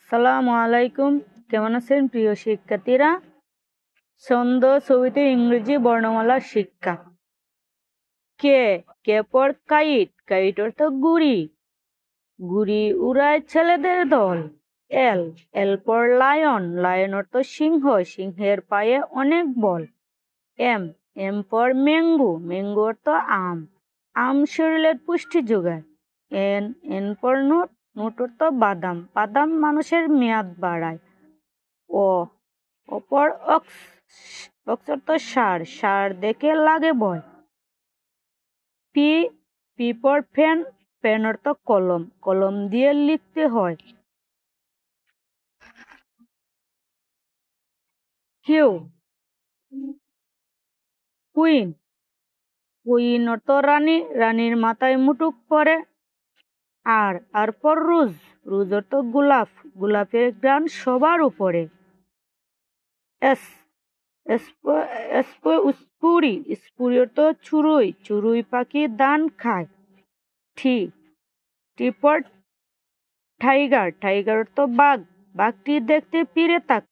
সালামু আলাইকুম। কেমন আছেন প্রিয় শিক্ষার্থীরা? ছন্দ ছবিতে ইংরেজি বর্ণমালা শিক্ষা। কে কে পর কাইট, কাইট অর্থ গুড়ি, গুড়ি উড়ায় ছেলেদের দল। এল এল পর লায়ন, লায়ন অর্থ সিংহ, সিংহের পায়ে অনেক বল। এম এম পর ম্যাঙ্গো, ম্যাঙ্গো অর্থ আম, আম শরীরের পুষ্টি যোগায়। এন এন পর নোট, নোট অর্থ বাদাম, বাদাম মানুষের মেয়াদ বাড়ায়। ও অপর অক্স, অক্স অর্থ সার, সার দেখে লাগে ভয়। পি পি পর পেন, পেন অর্থ কলম, কলম দিয়ে লিখতে হয়। কিউ কুইন, কুইন অর্থ রানী, রানীর মাথায় মুটুক পরে। আর পর রোজ, রোজ অর্থ গোলাপ, গোলাপের ঘ্রাণ সবার উপরে। এস স্পুরি, স্পুরি অর্থ চুরুই, চুরুই পাখি ধান খায়। টি টি পর টাইগার, টাইগার অর্থ বাঘ, বাঘটি দেখতে পিরে তাক,